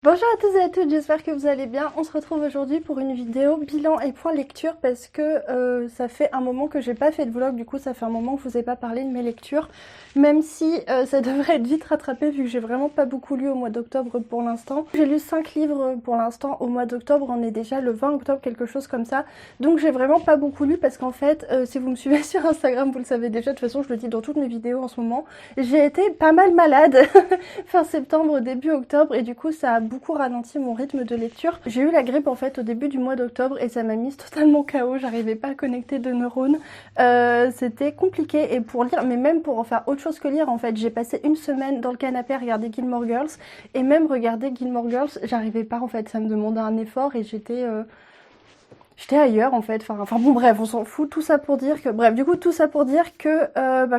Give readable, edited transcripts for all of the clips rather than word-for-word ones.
Bonjour à tous et à toutes, j'espère que vous allez bien. On se retrouve aujourd'hui pour une vidéo bilan et point lecture parce que ça fait un moment que j'ai pas fait de vlog, du coup ça fait un moment que je vous ai pas parlé de mes lectures, même si ça devrait être vite rattrapé vu que j'ai vraiment pas beaucoup lu au mois d'octobre pour l'instant. J'ai lu 5 livres pour l'instant au mois d'octobre, on est déjà le 20 octobre, quelque chose comme ça, donc j'ai vraiment pas beaucoup lu parce qu'en fait, si vous me suivez sur Instagram, vous le savez déjà, de toute façon je le dis dans toutes mes vidéos en ce moment, j'ai été pas mal malade fin septembre, début octobre et du coup ça a beaucoup ralenti mon rythme de lecture. J'ai eu la grippe en fait au début du mois d'octobre et ça m'a mise totalement KO, j'arrivais pas à connecter de neurones. C'était compliqué et pour lire, mais même pour en faire autre chose que lire en fait, j'ai passé une semaine dans le canapé à regarder Gilmore Girls et même regarder Gilmore Girls, j'arrivais pas en fait, ça me demandait un effort et j'étais ailleurs en fait, enfin bon bref, on s'en fout, tout ça pour dire que, bref, du coup tout ça pour dire que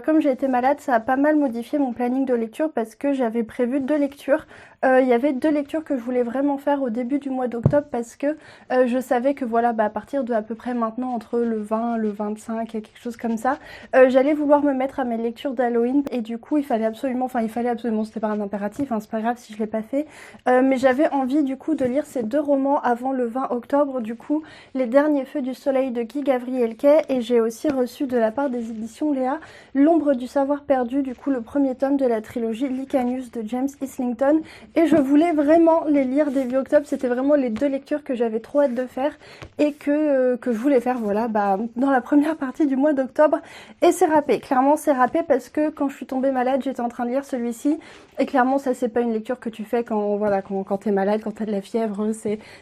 comme j'ai été malade, ça a pas mal modifié mon planning de lecture parce que j'avais prévu 2 lectures. Il y avait 2 lectures que je voulais vraiment faire au début du mois d'octobre parce que je savais que voilà, à partir de à peu près maintenant, entre le 20, le 25, quelque chose comme ça, j'allais vouloir me mettre à mes lectures d'Halloween et du coup il fallait absolument, c'était pas un impératif, hein, c'est pas grave si je l'ai pas fait, mais j'avais envie du coup de lire ces 2 romans avant le 20 octobre, du coup les derniers feux du soleil de Guy Gavriel Kay, et j'ai aussi reçu de la part des éditions Léa L'ombre du savoir perdu, du coup le premier tome de la trilogie Licanius de James Islington, et je voulais vraiment les lire début octobre. C'était vraiment les 2 lectures que j'avais trop hâte de faire et que je voulais faire voilà dans la première partie du mois d'octobre, et c'est râpé, clairement c'est râpé parce que quand je suis tombée malade j'étais en train de lire celui-ci et clairement ça c'est pas une lecture que tu fais quand t'es malade, quand t'as de la fièvre,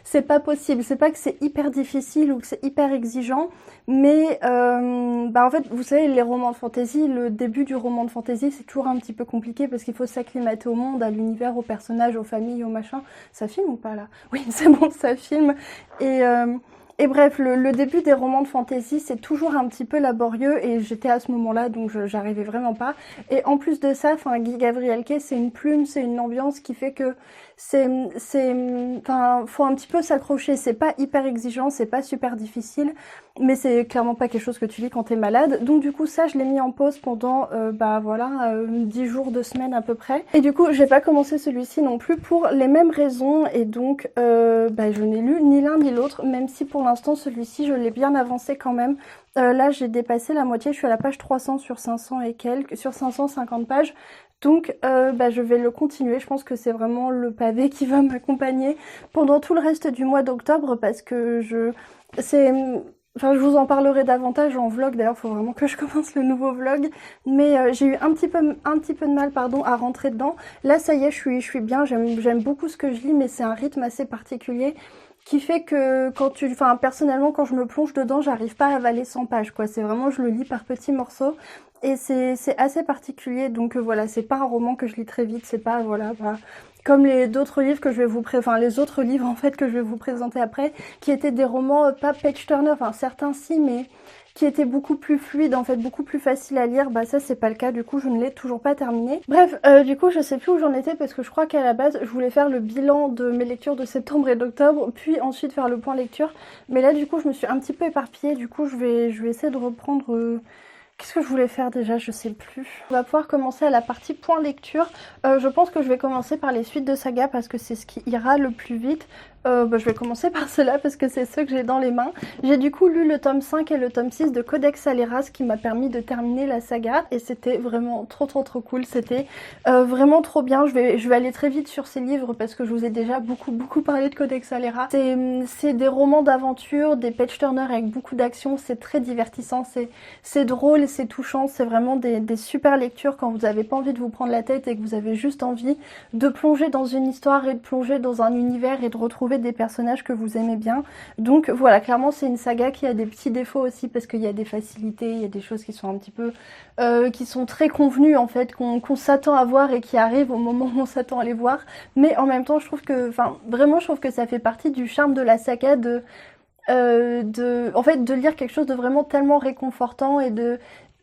c'est pas possible. C'est pas que c'est hyper difficile ou que c'est hyper exigeant, mais en fait, vous savez, les romans de fantasy, le début du roman de fantasy, c'est toujours un petit peu compliqué parce qu'il faut s'acclimater au monde, à l'univers, aux personnages, aux familles, aux machins. Ça filme ou pas là? Oui, c'est bon, ça filme. Et, euh, et bref, le début des romans de fantasy, c'est toujours un petit peu laborieux et j'étais à ce moment-là, donc j'arrivais vraiment pas. Et en plus de ça, Guy Gavriel Kay, c'est une plume, c'est une ambiance qui fait que faut un petit peu s'accrocher. C'est pas hyper exigeant, c'est pas super difficile, mais c'est clairement pas quelque chose que tu lis quand t'es malade. Donc du coup, ça, je l'ai mis en pause pendant, 10 jours, 2 semaines à peu près. Et du coup, j'ai pas commencé celui-ci non plus pour les mêmes raisons. Et donc, je n'ai lu ni l'un ni l'autre, même si pour l'instant, celui-ci, je l'ai bien avancé quand même. Là, j'ai dépassé la moitié, je suis à la page 300 sur 500 et quelques, sur 550 pages. Donc je vais le continuer, je pense que c'est vraiment le pavé qui va m'accompagner pendant tout le reste du mois d'octobre parce que je vous en parlerai davantage en vlog, d'ailleurs il faut vraiment que je commence le nouveau vlog, mais j'ai eu un petit peu de mal à rentrer dedans. Là ça y est, je suis bien, j'aime beaucoup ce que je lis, mais c'est un rythme assez particulier qui fait que personnellement quand je me plonge dedans, j'arrive pas à avaler 100 pages quoi, c'est vraiment, je le lis par petits morceaux. Et c'est assez particulier, donc voilà, c'est pas un roman que je lis très vite, c'est pas, comme les d'autres livres que je vais les autres livres en fait que je vais vous présenter après, qui étaient des romans pas page turner, enfin certains si, mais qui étaient beaucoup plus fluides, en fait, beaucoup plus faciles à lire. Bah ça c'est pas le cas, du coup je ne l'ai toujours pas terminé. Bref, du coup je sais plus où j'en étais parce que je crois qu'à la base je voulais faire le bilan de mes lectures de septembre et d'octobre, puis ensuite faire le point lecture. Mais là du coup je me suis un petit peu éparpillée, du coup je vais essayer de reprendre... Qu'est-ce que je voulais faire déjà? Je sais plus. On va pouvoir commencer à la partie point lecture. Je pense que je vais commencer par les suites de saga parce que c'est ce qui ira le plus vite. Je vais commencer par cela parce que c'est ceux que j'ai dans les mains. J'ai du coup lu le tome 5 et le tome 6 de Codex Alera, qui m'a permis de terminer la saga et c'était vraiment trop cool. C'était vraiment trop bien. Je vais aller très vite sur ces livres parce que je vous ai déjà beaucoup parlé de Codex Alera. C'est des romans d'aventure, des page turners avec beaucoup d'action. C'est très divertissant, c'est drôle, c'est touchant. C'est vraiment des super lectures quand vous n'avez pas envie de vous prendre la tête et que vous avez juste envie de plonger dans une histoire et de plonger dans un univers et de retrouver des personnages que vous aimez bien. Donc voilà, clairement c'est une saga qui a des petits défauts aussi parce qu'il y a des facilités, il y a des choses qui sont un petit peu qui sont très convenues en fait, qu'on s'attend à voir et qui arrivent au moment où on s'attend à les voir, mais en même temps je trouve que, vraiment je trouve que ça fait partie du charme de la saga de lire quelque chose de vraiment tellement réconfortant et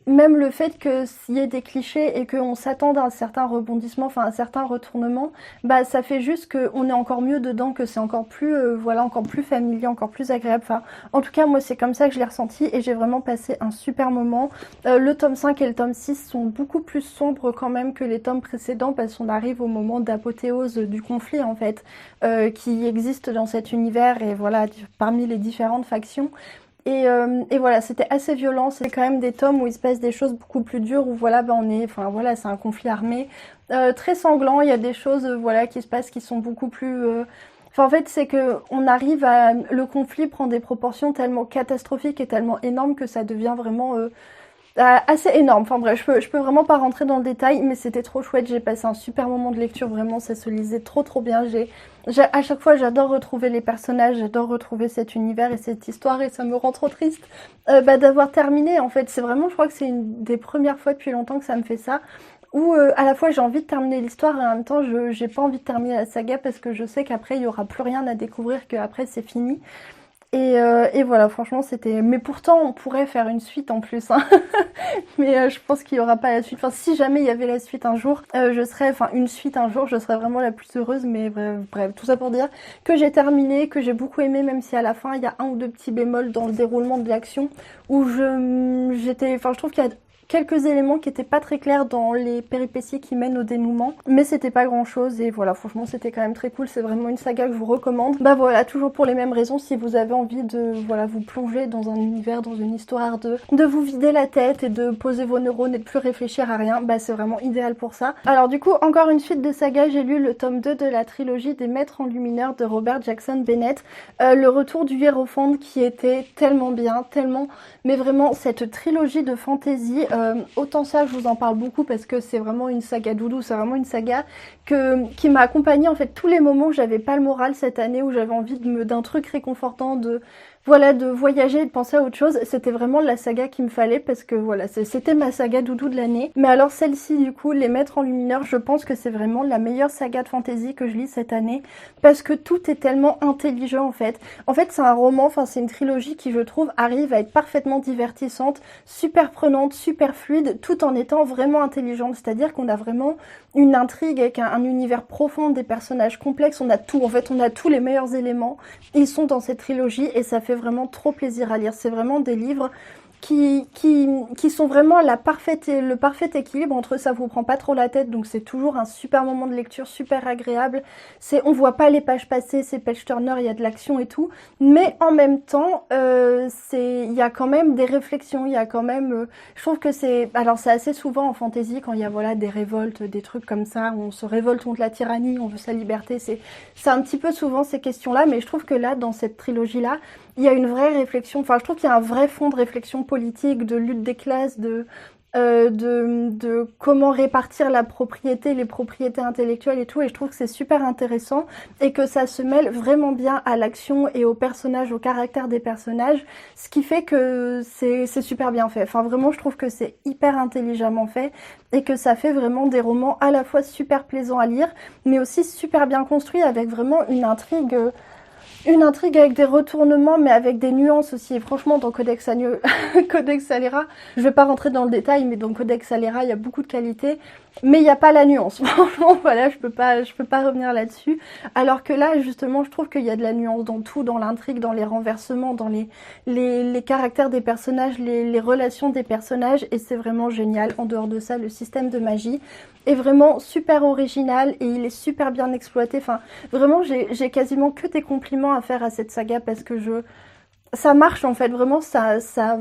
même le fait que s'il y ait des clichés et qu'on s'attende à un certain rebondissement, enfin un certain retournement, bah ça fait juste qu'on est encore mieux dedans, que c'est encore plus, voilà, encore plus familier, encore plus agréable. Enfin, en tout cas, moi c'est comme ça que je l'ai ressenti et j'ai vraiment passé un super moment. Le tome 5 et le tome 6 sont beaucoup plus sombres quand même que les tomes précédents parce qu'on arrive au moment d'apothéose du conflit en fait, qui existe dans cet univers et voilà, parmi les différentes factions. Et voilà, c'était assez violent. C'est quand même des tomes où il se passe des choses beaucoup plus dures, où voilà, bah on est, enfin voilà, c'est un conflit armé, très sanglant. Il y a des choses, voilà, qui se passent qui sont beaucoup plus. Enfin, en fait, c'est que on arrive à, le conflit prend des proportions tellement catastrophiques et tellement énormes que ça devient vraiment assez énorme. Enfin bref, je peux vraiment pas rentrer dans le détail, mais c'était trop chouette. J'ai passé un super moment de lecture, vraiment, ça se lisait trop bien. À chaque fois, j'adore retrouver les personnages, j'adore retrouver cet univers et cette histoire, et ça me rend trop triste d'avoir terminé. En fait, c'est vraiment, je crois que c'est une des premières fois depuis longtemps que ça me fait ça. Où à la fois j'ai envie de terminer l'histoire et en même temps j'ai pas envie de terminer la saga parce que je sais qu'après il y aura plus rien à découvrir, qu'après c'est fini. Et voilà, franchement, c'était. Mais pourtant, on pourrait faire une suite en plus, hein. Mais je pense qu'il y aura pas la suite. Enfin, si jamais il y avait la suite un jour, je serais. Enfin, une suite un jour, je serais vraiment la plus heureuse. Mais bref, tout ça pour dire que j'ai terminé, que j'ai beaucoup aimé, même si à la fin il y a un ou deux petits bémols dans le déroulement de l'action où j'étais. Enfin, je trouve qu'il y a quelques éléments qui étaient pas très clairs dans les péripéties qui mènent au dénouement, mais c'était pas grand chose et voilà, franchement c'était quand même très cool, c'est vraiment une saga que je vous recommande. Bah voilà, toujours pour les mêmes raisons, si vous avez envie de voilà vous plonger dans un univers, dans une histoire, de vous vider la tête et de poser vos neurones et de plus réfléchir à rien, bah c'est vraiment idéal pour ça. Alors du coup, encore une suite de saga, j'ai lu le tome 2 de la trilogie des Maîtres Enlumineurs de Robert Jackson Bennett, le retour du Hiérophante qui était tellement bien, tellement, mais vraiment cette trilogie de fantasy, autant ça je vous en parle beaucoup parce que c'est vraiment une saga doudou, c'est vraiment une saga qui m'a accompagnée en fait tous les moments où j'avais pas le moral cette année, où j'avais envie d'un truc réconfortant, de voilà, de voyager et de penser à autre chose. C'était vraiment la saga qu'il me fallait parce que voilà, c'était ma saga doudou de l'année. Mais alors celle-ci du coup, Les Maîtres Enlumineurs, je pense que c'est vraiment la meilleure saga de fantasy que je lis cette année parce que tout est tellement intelligent en fait. En fait c'est un roman, enfin c'est une trilogie qui je trouve arrive à être parfaitement divertissante, super prenante, super fluide, tout en étant vraiment intelligente. C'est-à-dire qu'on a vraiment une intrigue avec un univers profond, des personnages complexes, on a tout, en fait on a tous les meilleurs éléments. Ils sont dans cette trilogie et ça fait vraiment trop plaisir à lire. C'est vraiment des livres qui sont vraiment le parfait équilibre entre ça vous prend pas trop la tête, donc c'est toujours un super moment de lecture, super agréable. On voit pas les pages passer, c'est page turner, il y a de l'action et tout, mais en même temps, il y a quand même des réflexions, il y a quand même, je trouve que alors c'est assez souvent en fantasy quand il y a voilà des révoltes, des trucs comme ça, où on se révolte contre la tyrannie, on veut sa liberté, c'est un petit peu souvent ces questions-là, mais je trouve que là, dans cette trilogie-là, il y a une vraie réflexion, enfin je trouve qu'il y a un vrai fond de réflexion politique, de lutte des classes, de comment répartir la propriété, les propriétés intellectuelles et tout, et je trouve que c'est super intéressant et que ça se mêle vraiment bien à l'action et aux personnages, au caractère des personnages, ce qui fait que c'est super bien fait. Enfin vraiment je trouve que c'est hyper intelligemment fait et que ça fait vraiment des romans à la fois super plaisants à lire mais aussi super bien construits avec vraiment une intrigue avec des retournements, mais avec des nuances aussi. Et franchement, dans Codex Alera, je vais pas rentrer dans le détail, mais dans Codex Alera, il y a beaucoup de qualités, mais il n'y a pas la nuance. Franchement, voilà, je peux pas revenir là-dessus. Alors que là, justement, je trouve qu'il y a de la nuance dans tout, dans l'intrigue, dans les renversements, dans les caractères des personnages, les relations des personnages, et c'est vraiment génial. En dehors de ça, le système de magie est vraiment super original et il est super bien exploité. Enfin, vraiment, j'ai quasiment que des compliments à faire à cette saga parce que ça marche en fait, vraiment, ça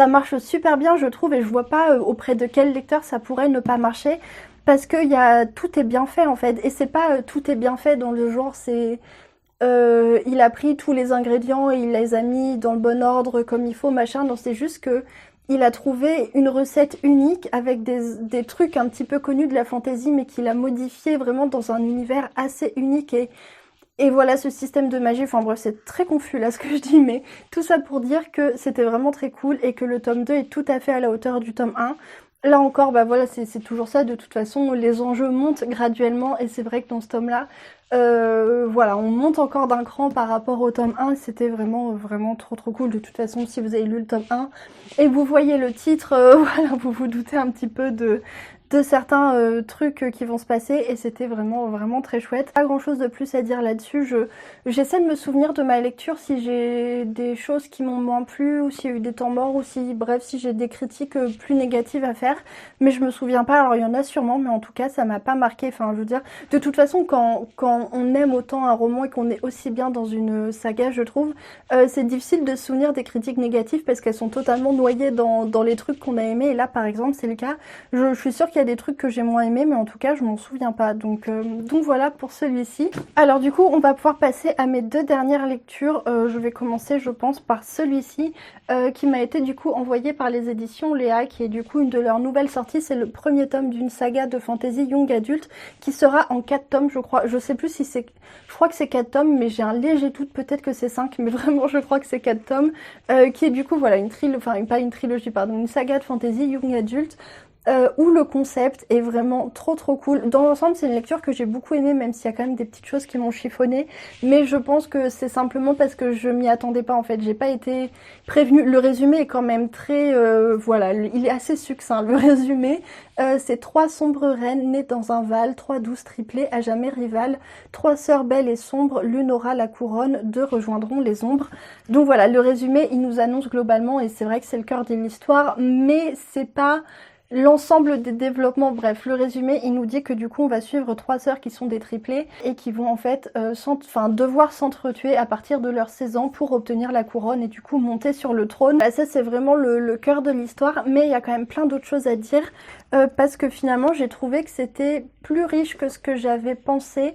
marche super bien, je trouve, et je vois pas auprès de quel lecteur ça pourrait ne pas marcher parce que tout est bien fait en fait, et c'est pas tout est bien fait dans le genre, il a pris tous les ingrédients et il les a mis dans le bon ordre comme il faut, machin, non, c'est juste que il a trouvé une recette unique avec des trucs un petit peu connus de la fantasy mais qu'il a modifié vraiment dans un univers assez unique et voilà ce système de magie, enfin bref c'est très confus là ce que je dis, mais tout ça pour dire que c'était vraiment très cool et que le tome 2 est tout à fait à la hauteur du tome 1. Là encore, bah voilà, c'est toujours ça. De toute façon, les enjeux montent graduellement et c'est vrai que dans ce tome-là, voilà, on monte encore d'un cran par rapport au tome 1. C'était vraiment, vraiment trop trop cool. De toute façon, si vous avez lu le tome 1 et vous voyez le titre, voilà, vous vous doutez un petit peu de certains trucs qui vont se passer et c'était vraiment vraiment très chouette. Pas grand chose de plus à dire là-dessus. J'essaie de me souvenir de ma lecture si j'ai des choses qui m'ont moins plu ou s'il y a eu des temps morts ou si bref si j'ai des critiques plus négatives à faire, mais je me souviens pas. Alors il y en a sûrement, mais en tout cas ça m'a pas marqué. Enfin je veux dire, de toute façon quand on aime autant un roman et qu'on est aussi bien dans une saga, je trouve, c'est difficile de se souvenir des critiques négatives parce qu'elles sont totalement noyées dans les trucs qu'on a aimés. Et là par exemple c'est le cas. Je suis sûre qu'il y a des trucs que j'ai moins aimés, mais en tout cas, je m'en souviens pas. Donc voilà pour celui-ci. Alors du coup, on va pouvoir passer à mes deux dernières lectures. Je vais commencer, je pense, par celui-ci, qui m'a été du coup envoyé par les éditions Léa, qui est du coup une de leurs nouvelles sorties. C'est le premier tome d'une saga de fantasy young adulte, qui sera en 4 tomes, je crois. Je sais plus si c'est... Je crois que c'est 4 tomes, mais j'ai un léger doute, peut-être que c'est 5, mais vraiment, je crois que c'est 4 tomes, qui est du coup, voilà, une trilogie, enfin, pas une trilogie, pardon, une saga de fantasy young adulte. Où le concept est vraiment trop trop cool. Dans l'ensemble, c'est une lecture que j'ai beaucoup aimée, même s'il y a quand même des petites choses qui m'ont chiffonné. Mais je pense que c'est simplement parce que je m'y attendais pas en fait. J'ai pas été prévenue. Le résumé est quand même très... voilà, il est assez succinct le résumé. C'est 3 sombres reines nées dans un val, 3 douces triplées à jamais rivales, 3 sœurs belles et sombres, l'une aura la couronne, 2 rejoindront les ombres. Donc voilà, le résumé, il nous annonce globalement, et c'est vrai que c'est le cœur de l'histoire, mais c'est pas... l'ensemble des développements, bref, le résumé, il nous dit que du coup on va suivre 3 sœurs qui sont des triplés et qui vont en fait devoir s'entretuer à partir de leurs 16 ans pour obtenir la couronne et du coup monter sur le trône. Bah, ça c'est vraiment le cœur de l'histoire, mais il y a quand même plein d'autres choses à dire parce que finalement j'ai trouvé que c'était plus riche que ce que j'avais pensé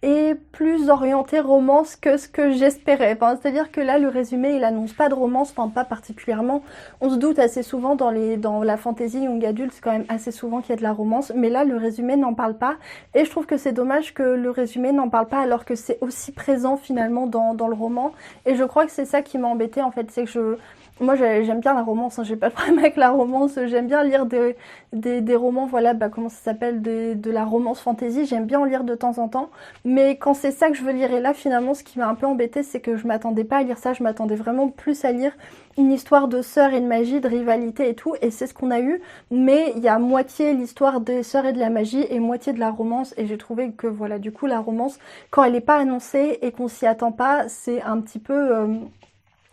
et plus orienté romance que ce que j'espérais. Enfin, c'est-à-dire que là, le résumé, il annonce pas de romance, enfin pas particulièrement. On se doute assez souvent dans la fantasy young adulte, c'est quand même assez souvent qu'il y a de la romance, mais là, le résumé n'en parle pas. Et je trouve que c'est dommage que le résumé n'en parle pas alors que c'est aussi présent finalement dans le roman. Et je crois que c'est ça qui m'a embêtée en fait, c'est que moi j'aime bien la romance, hein, j'ai pas de problème avec la romance, j'aime bien lire des romans, voilà, bah comment ça s'appelle, de la romance fantasy, j'aime bien en lire de temps en temps, mais quand c'est ça que je veux lire, et là finalement ce qui m'a un peu embêtée c'est que je m'attendais pas à lire ça, je m'attendais vraiment plus à lire une histoire de sœurs et de magie, de rivalité et tout, et c'est ce qu'on a eu, mais il y a moitié l'histoire des sœurs et de la magie et moitié de la romance, et j'ai trouvé que voilà, du coup la romance, quand elle est pas annoncée et qu'on s'y attend pas, c'est un petit peu...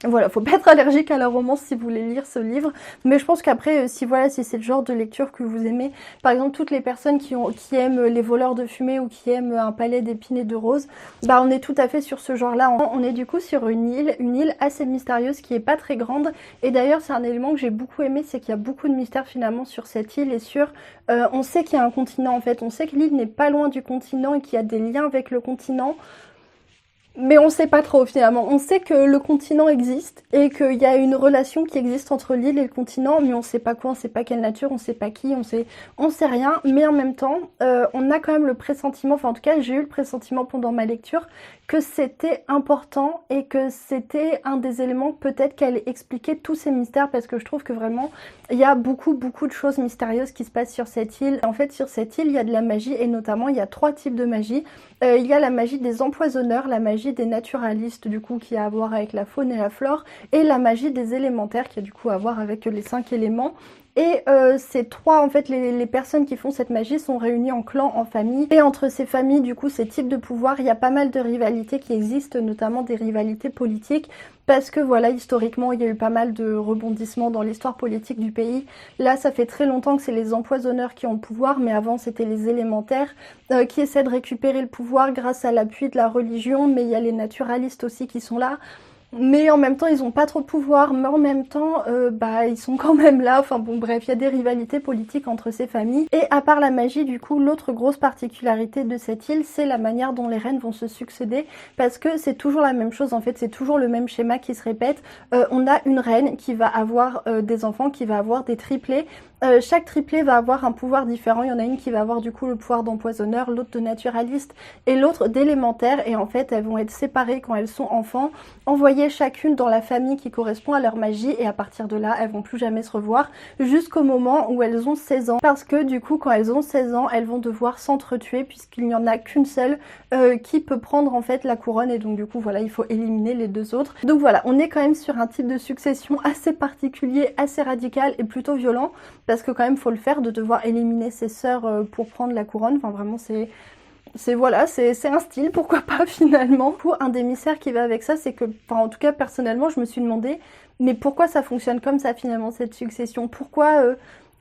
voilà, faut pas être allergique à la romance si vous voulez lire ce livre, mais je pense qu'après, si c'est le genre de lecture que vous aimez, par exemple toutes les personnes qui aiment les voleurs de fumée ou qui aiment un palais d'épines et de roses, bah on est tout à fait sur ce genre-là. On est du coup sur une île assez mystérieuse qui est pas très grande, et d'ailleurs c'est un élément que j'ai beaucoup aimé, c'est qu'il y a beaucoup de mystères finalement sur cette île et on sait qu'il y a un continent en fait, on sait que l'île n'est pas loin du continent et qu'il y a des liens avec le continent. Mais on sait pas trop finalement. On sait que le continent existe et qu'il y a une relation qui existe entre l'île et le continent, mais on sait pas quoi, on sait pas quelle nature, on sait pas qui, on sait rien. Mais en même temps, on a quand même le pressentiment, enfin en tout cas j'ai eu le pressentiment pendant ma lecture que c'était important et que c'était un des éléments peut-être qui allait expliquer tous ces mystères, parce que je trouve que vraiment il y a beaucoup de choses mystérieuses qui se passent sur cette île. En fait sur cette île il y a de la magie et notamment il y a 3 types de magie. Il y a la magie des empoisonneurs, la magie des naturalistes du coup qui a à voir avec la faune et la flore, et la magie des élémentaires qui a du coup à voir avec les 5 éléments. Et ces 3, en fait, les personnes qui font cette magie sont réunies en clans, en famille. Et entre ces familles, du coup, ces types de pouvoirs, il y a pas mal de rivalités qui existent, notamment des rivalités politiques. Parce que voilà, historiquement, il y a eu pas mal de rebondissements dans l'histoire politique du pays. Là, ça fait très longtemps que c'est les empoisonneurs qui ont le pouvoir, mais avant, c'était les élémentaires qui essaient de récupérer le pouvoir grâce à l'appui de la religion. Mais il y a les naturalistes aussi qui sont là. Mais en même temps, ils ont pas trop de pouvoir, mais en même temps, ils sont quand même là. Enfin bon, bref, il y a des rivalités politiques entre ces familles. Et à part la magie, du coup, l'autre grosse particularité de cette île, c'est la manière dont les reines vont se succéder, parce que c'est toujours la même chose, en fait, c'est toujours le même schéma qui se répète. On a une reine qui va avoir des enfants, qui va avoir des triplés, Chaque triplet va avoir un pouvoir différent. Il y en a une qui va avoir du coup le pouvoir d'empoisonneur, l'autre de naturaliste et l'autre d'élémentaire. Et en fait, elles vont être séparées quand elles sont enfants, envoyées chacune dans la famille qui correspond à leur magie. Et à partir de là, elles vont plus jamais se revoir jusqu'au moment où elles ont 16 ans. Parce que du coup, quand elles ont 16 ans, elles vont devoir s'entretuer puisqu'il n'y en a qu'une seule qui peut prendre en fait la couronne. Et donc du coup, voilà, il faut éliminer les deux autres. Donc voilà, on est quand même sur un type de succession assez particulier, assez radical et plutôt violent. Parce que quand même, faut le faire, de devoir éliminer ses sœurs pour prendre la couronne. Enfin, vraiment, voilà, c'est un style, pourquoi pas finalement. Pour un des mystères qui va avec ça, c'est que, enfin, en tout cas, personnellement, je me suis demandé, mais pourquoi ça fonctionne comme ça finalement, cette succession? Pourquoi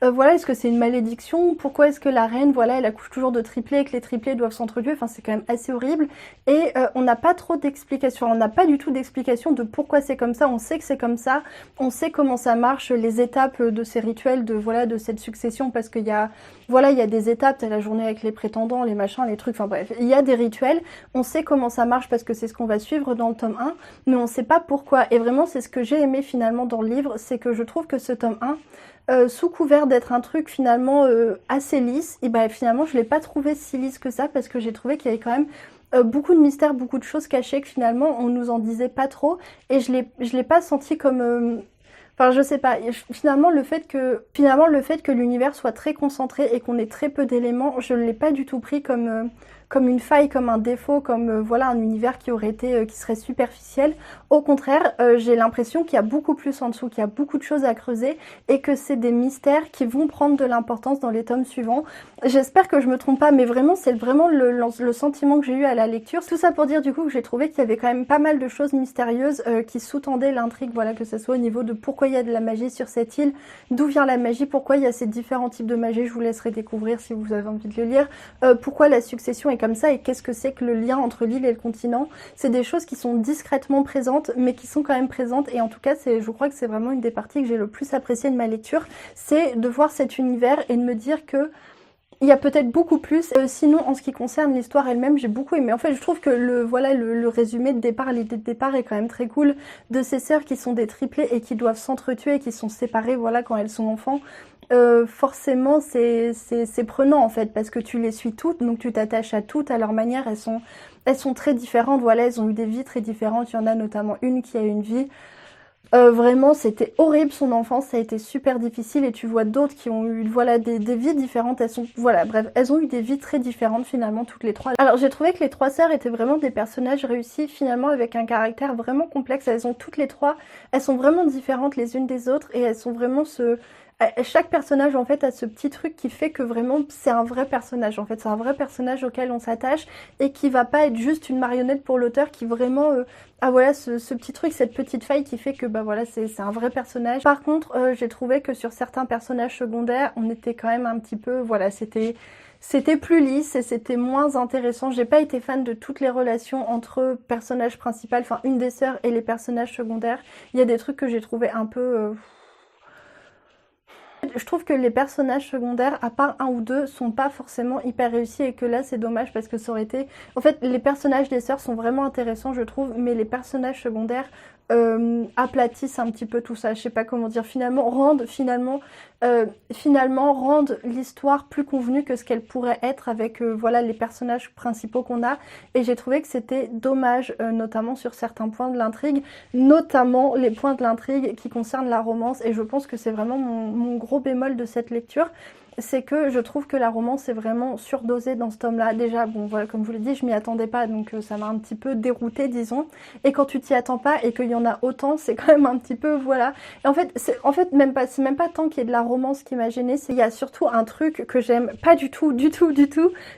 voilà, est-ce que c'est une malédiction? Pourquoi est-ce que la reine, voilà, elle accouche toujours de triplés et que les triplés doivent s'entretuer? Enfin, c'est quand même assez horrible. Et on n'a pas trop d'explications, on n'a pas du tout d'explication de pourquoi c'est comme ça. On sait que c'est comme ça, on sait comment ça marche, les étapes de ces rituels, de voilà, de cette succession, parce qu'il y a, voilà, il y a des étapes, t'as la journée avec les prétendants, les machins, les trucs, enfin bref, il y a des rituels. On sait comment ça marche parce que c'est ce qu'on va suivre dans le tome 1, mais on sait pas pourquoi. Et vraiment, c'est ce que j'ai aimé finalement dans le livre, c'est que je trouve que ce tome 1, sous couvert d'être un truc finalement assez lisse, et ben finalement je l'ai pas trouvé si lisse que ça parce que j'ai trouvé qu'il y avait quand même beaucoup de mystères, beaucoup de choses cachées que finalement on nous en disait pas trop et je l'ai pas senti comme enfin, je sais pas. Finalement, le fait que l'univers soit très concentré et qu'on ait très peu d'éléments, je ne l'ai pas du tout pris comme une faille, comme un défaut, comme voilà un univers qui aurait été, qui serait superficiel. Au contraire, j'ai l'impression qu'il y a beaucoup plus en dessous, qu'il y a beaucoup de choses à creuser et que c'est des mystères qui vont prendre de l'importance dans les tomes suivants. J'espère que je me trompe pas, mais vraiment, c'est vraiment le sentiment que j'ai eu à la lecture. Tout ça pour dire du coup que j'ai trouvé qu'il y avait quand même pas mal de choses mystérieuses qui sous-tendaient l'intrigue, voilà, que ce soit au niveau de pourquoi il y a de la magie sur cette île, d'où vient la magie, pourquoi il y a ces différents types de magie, je vous laisserai découvrir si vous avez envie de le lire, pourquoi la succession est comme ça et qu'est-ce que c'est que le lien entre l'île et le continent. C'est des choses qui sont discrètement présentes, mais qui sont quand même présentes et en tout cas, je crois que c'est vraiment une des parties que j'ai le plus apprécié de ma lecture, c'est de voir cet univers et de me dire que il y a peut-être beaucoup plus. Sinon, en ce qui concerne l'histoire elle-même, j'ai beaucoup aimé. En fait, je trouve que le résumé de départ, l'idée de départ est quand même très cool. De ces sœurs qui sont des triplés et qui doivent s'entretuer et qui sont séparées, voilà, quand elles sont enfants. Forcément, c'est prenant en fait, parce que tu les suis toutes, donc tu t'attaches à toutes, à leur manière. Elles sont très différentes. Voilà, elles ont eu des vies très différentes. Il y en a notamment une qui a une vie. Vraiment, c'était horrible son enfance, ça a été super difficile et tu vois d'autres qui ont eu voilà des vies différentes. Elles sont voilà bref, elles ont eu des vies très différentes finalement toutes les trois. Alors j'ai trouvé que les trois sœurs étaient vraiment des personnages réussis finalement avec un caractère vraiment complexe. Elles ont toutes les trois, elles sont vraiment différentes les unes des autres et elles sont vraiment chaque personnage en fait a ce petit truc qui fait que vraiment c'est un vrai personnage en fait, c'est un vrai personnage auquel on s'attache et qui va pas être juste une marionnette pour l'auteur qui vraiment ah voilà ce petit truc, cette petite faille qui fait que bah voilà c'est un vrai personnage. Par contre j'ai trouvé que sur certains personnages secondaires on était quand même un petit peu voilà c'était plus lisse et c'était moins intéressant. J'ai pas été fan de toutes les relations entre personnages principaux, enfin une des sœurs et les personnages secondaires. Il y a des trucs que j'ai trouvé un peu je trouve que les personnages secondaires, à part un ou deux, sont pas forcément hyper réussis et que là c'est dommage parce que ça aurait été... En fait, les personnages des sœurs sont vraiment intéressants je trouve, mais les personnages secondaires aplatissent un petit peu tout ça, je sais pas comment dire, rendent l'histoire plus convenue que ce qu'elle pourrait être avec voilà les personnages principaux qu'on a et j'ai trouvé que c'était dommage notamment sur certains points de l'intrigue, notamment les points de l'intrigue qui concernent la romance et je pense que c'est vraiment mon gros bémol de cette lecture. C'est que je trouve que la romance est vraiment surdosée dans ce tome-là. Déjà, bon, voilà, comme je vous l'ai dit, je m'y attendais pas, donc ça m'a un petit peu déroutée, disons. Et quand tu t'y attends pas et qu'il y en a autant, c'est quand même un petit peu, voilà. Et en fait, c'est même pas tant qu'il y ait de la romance qui m'a gênée, il y a surtout un truc que j'aime pas du tout,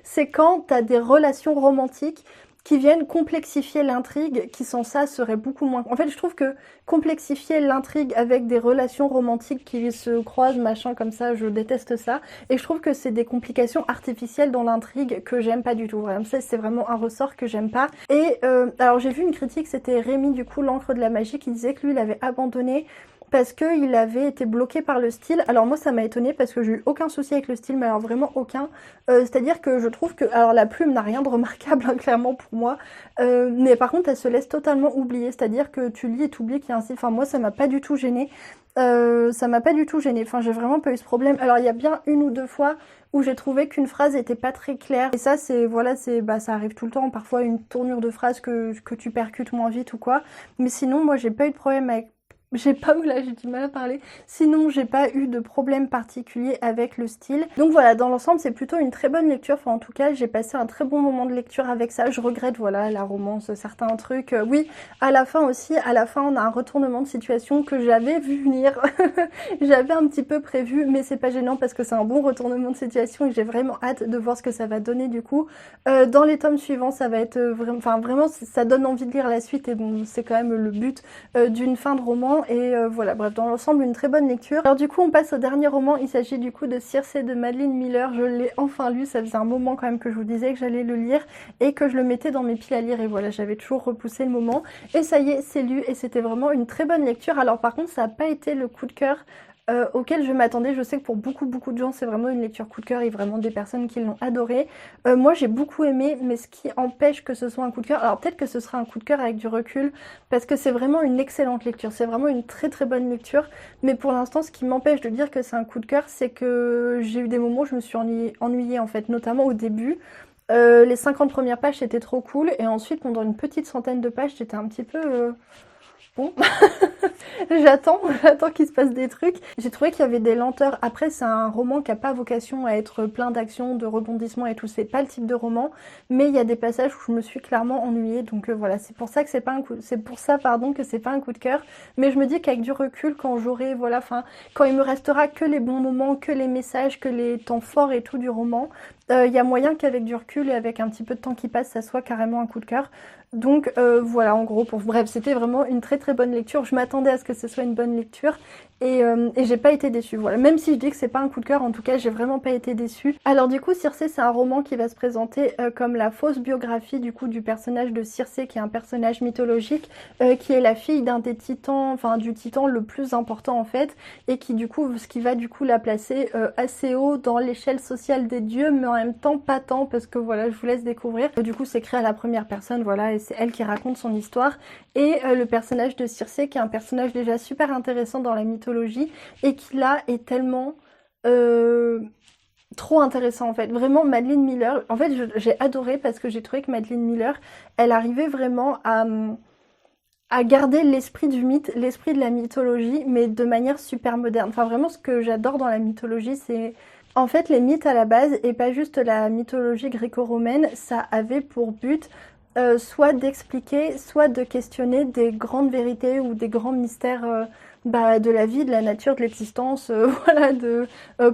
c'est quand t'as des relations romantiques qui viennent complexifier l'intrigue, qui sans ça serait beaucoup moins... En fait, je trouve que complexifier l'intrigue avec des relations romantiques qui se croisent, machin, comme ça, je déteste ça. Et je trouve que c'est des complications artificielles dans l'intrigue que j'aime pas du tout. Vraiment, ça, c'est vraiment un ressort que j'aime pas. Et alors, j'ai vu une critique, c'était Rémi, du coup, l'encre de la magie, qui disait que lui, il avait abandonné parce qu'il avait été bloqué par le style. Alors moi ça m'a étonnée parce que j'ai eu aucun souci avec le style, mais alors vraiment aucun. C'est-à-dire que je trouve que, alors la plume n'a rien de remarquable hein, clairement pour moi, mais par contre elle se laisse totalement oublier, c'est-à-dire que tu lis et t'oublies qu'il y a un style. Enfin moi ça m'a pas du tout gênée. Ça m'a pas du tout gênée, enfin j'ai vraiment pas eu ce problème. Alors il y a bien une ou deux fois où j'ai trouvé qu'une phrase était pas très claire. Et ça c'est voilà, c'est bah ça arrive tout le temps, parfois une tournure de phrase que tu percutes moins vite ou quoi. Mais sinon moi j'ai pas eu de problème avec j'ai pas, oula, j'ai du mal à parler. Sinon, j'ai pas eu de problème particulier avec le style. Donc voilà, dans l'ensemble, c'est plutôt une très bonne lecture. Enfin, en tout cas, j'ai passé un très bon moment de lecture avec ça. Je regrette, voilà, la romance, certains trucs. Oui, à la fin aussi, à la fin, on a un retournement de situation que j'avais vu venir. J'avais un petit peu prévu, mais c'est pas gênant parce que c'est un bon retournement de situation et j'ai vraiment hâte de voir ce que ça va donner du coup. Dans les tomes suivants, ça va être vraiment, enfin vraiment, ça donne envie de lire la suite et bon, c'est quand même le but d'une fin de roman. Et voilà, bref, dans l'ensemble, une très bonne lecture. Alors du coup, on passe au dernier roman. Il s'agit du coup de Circe de Madeline Miller. Je l'ai enfin lu, ça faisait un moment quand même que je vous disais que j'allais le lire et que je le mettais dans mes piles à lire. Et voilà, j'avais toujours repoussé le moment. Et ça y est, c'est lu et c'était vraiment une très bonne lecture. Alors par contre, ça n'a pas été le coup de cœur auquel je m'attendais. Je sais que pour beaucoup de gens c'est vraiment une lecture coup de cœur et vraiment des personnes qui l'ont adoré. Moi j'ai beaucoup aimé, mais ce qui empêche que ce soit un coup de cœur, alors peut-être que ce sera un coup de cœur avec du recul parce que c'est vraiment une excellente lecture, c'est vraiment une très bonne lecture, mais pour l'instant ce qui m'empêche de dire que c'est un coup de cœur, c'est que j'ai eu des moments où je me suis ennuyée en fait, notamment au début. Les 50 premières pages c'était trop cool et ensuite pendant une petite centaine de pages j'étais un petit peu... Bon, j'attends qu'il se passe des trucs. J'ai trouvé qu'il y avait des lenteurs. Après, c'est un roman qui a pas vocation à être plein d'action, de rebondissements et tout. C'est pas le type de roman, mais il y a des passages où je me suis clairement ennuyée. Donc voilà, c'est pour ça que c'est pas un coup, c'est pour ça pardon que c'est pas un coup de cœur. Mais je me dis qu'avec du recul, quand j'aurai voilà, enfin, quand il me restera que les bons moments, que les messages, que les temps forts et tout du roman, il y a moyen qu'avec du recul et avec un petit peu de temps qui passe, ça soit carrément un coup de cœur. Donc voilà, en gros, bref, c'était vraiment une très bonne lecture. Je m'attendais à ce que ce soit une bonne lecture et j'ai pas été déçue. Voilà, même si je dis que c'est pas un coup de cœur, en tout cas, j'ai vraiment pas été déçue. Alors du coup, Circé, c'est un roman qui va se présenter comme la fausse biographie du coup du personnage de Circé, qui est un personnage mythologique, qui est la fille d'un des titans, enfin du titan le plus important en fait, et qui du coup, ce qui va du coup la placer assez haut dans l'échelle sociale des dieux, mais en même temps pas tant parce que voilà, je vous laisse découvrir. Du coup, c'est écrit à la première personne, voilà, et c'est elle qui raconte son histoire. Et le personnage de Circé, qui est un personnage déjà super intéressant dans la mythologie, et qui là est tellement trop intéressant en fait. Vraiment, Madeline Miller, en fait j'ai adoré parce que j'ai trouvé que Madeline Miller, elle arrivait vraiment à garder l'esprit du mythe, l'esprit de la mythologie, mais de manière super moderne. Enfin vraiment, ce que j'adore dans la mythologie, c'est... En fait, les mythes à la base, et pas juste la mythologie gréco-romaine, ça avait pour but soit d'expliquer, soit de questionner des grandes vérités ou des grands mystères de la vie, de la nature, de l'existence, voilà, de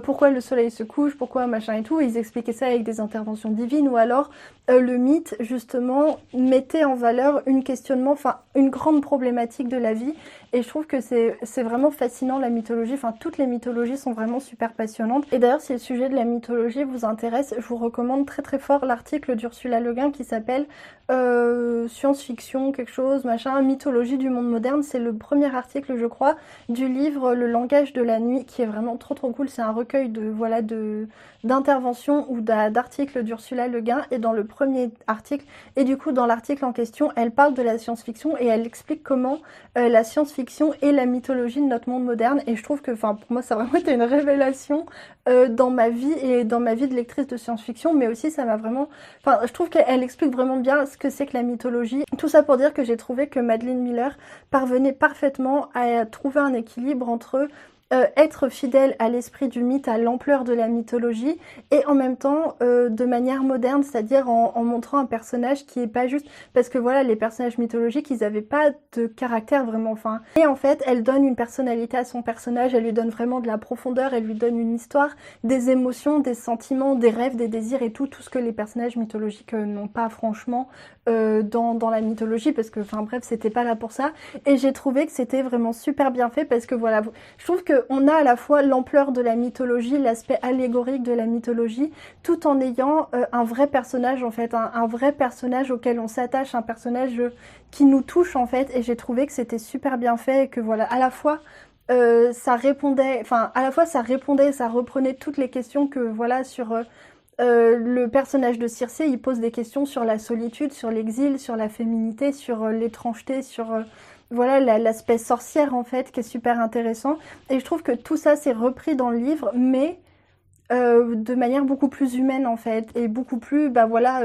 pourquoi le soleil se couche, pourquoi machin et tout. Et ils expliquaient ça avec des interventions divines, ou alors le mythe, justement, mettait en valeur une questionnement, enfin, une grande problématique de la vie. Et je trouve que c'est vraiment fascinant la mythologie, enfin toutes les mythologies sont vraiment super passionnantes. Et d'ailleurs si le sujet de la mythologie vous intéresse, je vous recommande très fort l'article d'Ursula Le Guin qui s'appelle science-fiction, quelque chose, machin, mythologie du monde moderne. C'est le premier article je crois du livre Le langage de la nuit qui est vraiment trop cool. C'est un recueil de voilà d'interventions ou d'articles d'Ursula Le Guin et dans le premier article, et du coup dans l'article en question, elle parle de la science-fiction et elle explique comment la science-fiction et la mythologie de notre monde moderne, et je trouve que enfin pour moi ça a vraiment été une révélation dans ma vie et dans ma vie de lectrice de science-fiction, mais aussi ça m'a vraiment, enfin je trouve qu'elle explique vraiment bien ce que c'est que la mythologie. Tout ça pour dire que j'ai trouvé que Madeline Miller parvenait parfaitement à trouver un équilibre entre être fidèle à l'esprit du mythe, à l'ampleur de la mythologie, et en même temps de manière moderne, c'est-à-dire en montrant un personnage qui est pas juste, parce que voilà, les personnages mythologiques, ils avaient pas de caractère vraiment, enfin, et en fait, elle donne une personnalité à son personnage, elle lui donne vraiment de la profondeur, elle lui donne une histoire, des émotions, des sentiments, des rêves, des désirs et tout ce que les personnages mythologiques n'ont pas franchement dans la mythologie, parce que, enfin bref, c'était pas là pour ça, et j'ai trouvé que c'était vraiment super bien fait, parce que voilà, je trouve que on a à la fois l'ampleur de la mythologie, l'aspect allégorique de la mythologie, tout en ayant un vrai personnage en fait, un vrai personnage auquel on s'attache, un personnage qui nous touche en fait, et j'ai trouvé que c'était super bien fait et que voilà, à la fois ça répondait, enfin à la fois ça répondait, ça reprenait toutes les questions que voilà sur le personnage de Circé, il pose des questions sur la solitude, sur l'exil, sur la féminité, sur l'étrangeté, sur voilà l'aspect sorcière en fait, qui est super intéressant. Et je trouve que tout ça c'est repris dans le livre, mais de manière beaucoup plus humaine en fait, et beaucoup plus, bah voilà,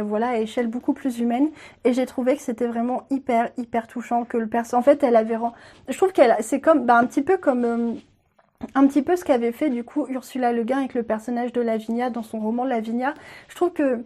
voilà, à échelle beaucoup plus humaine. Et j'ai trouvé que c'était vraiment hyper touchant que le personnage, en fait, elle avait, je trouve c'est comme, bah un petit peu comme un petit peu ce qu'avait fait du coup Ursula Le Guin avec le personnage de Lavinia dans son roman Lavinia. Je trouve que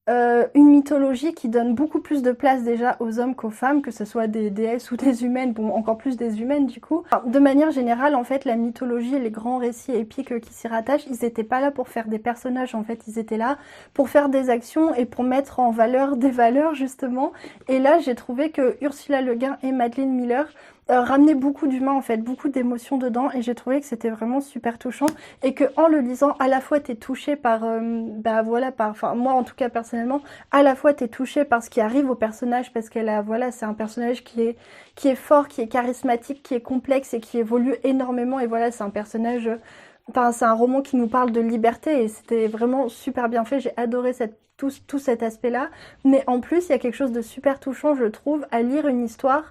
une mythologie qui donne beaucoup plus de place déjà aux hommes qu'aux femmes, que ce soit des déesses ou des humaines, bon encore plus des humaines du coup. Enfin, de manière générale en fait la mythologie et les grands récits épiques qui s'y rattachent, ils étaient pas là pour faire des personnages en fait, ils étaient là pour faire des actions et pour mettre en valeur des valeurs justement. Et là j'ai trouvé que Ursula Le Guin et Madeline Miller ramenaient beaucoup d'humain en fait, beaucoup d'émotions dedans, et j'ai trouvé que c'était vraiment super touchant et que en le lisant à la fois t'es touché par bah voilà par, enfin moi en tout cas personnellement, à la fois t'es touché par ce qui arrive au personnage parce qu'elle a, voilà, c'est un personnage qui est fort, qui est charismatique, qui est complexe et qui évolue énormément, et voilà c'est un personnage, enfin c'est un roman qui nous parle de liberté et c'était vraiment super bien fait. J'ai adoré tout cet aspect là, mais en plus il y a quelque chose de super touchant je trouve à lire une histoire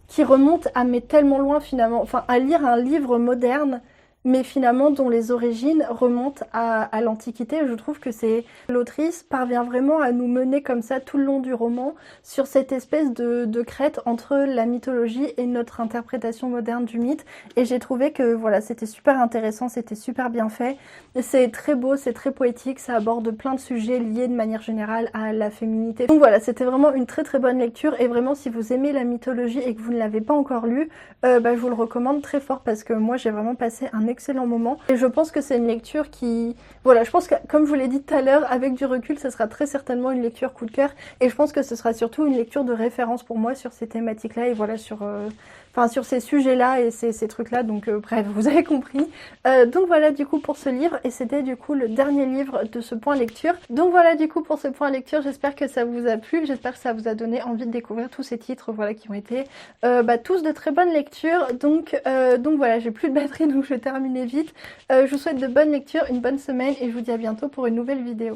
qui remonte à mais tellement loin finalement, enfin à lire un livre moderne, mais finalement dont les origines remontent à l'Antiquité. Je trouve que c'est l'autrice parvient vraiment à nous mener comme ça tout le long du roman sur cette espèce de crête entre la mythologie et notre interprétation moderne du mythe. Et j'ai trouvé que voilà, c'était super intéressant, c'était super bien fait. C'est très beau, c'est très poétique, ça aborde plein de sujets liés de manière générale à la féminité. Donc voilà, c'était vraiment une très bonne lecture, et vraiment si vous aimez la mythologie et que vous ne l'avez pas encore lu, bah, je vous le recommande très fort parce que moi j'ai vraiment passé un excellent moment. Et je pense que c'est une lecture qui... Voilà, je pense que comme je vous l'ai dit tout à l'heure, avec du recul, ce sera très certainement une lecture coup de cœur. Et je pense que ce sera surtout une lecture de référence pour moi sur ces thématiques-là et voilà, sur ces sujets-là et ces trucs-là. Donc bref, vous avez compris. Donc voilà du coup pour ce livre, et c'était du coup le dernier livre de ce point lecture. Donc voilà du coup pour ce point lecture, j'espère que ça vous a plu, j'espère que ça vous a donné envie de découvrir tous ces titres, voilà, qui ont été tous de très bonnes lectures. Donc voilà, j'ai plus de batterie donc je vais terminer vite. Je vous souhaite de bonnes lectures, une bonne semaine, et je vous dis à bientôt pour une nouvelle vidéo.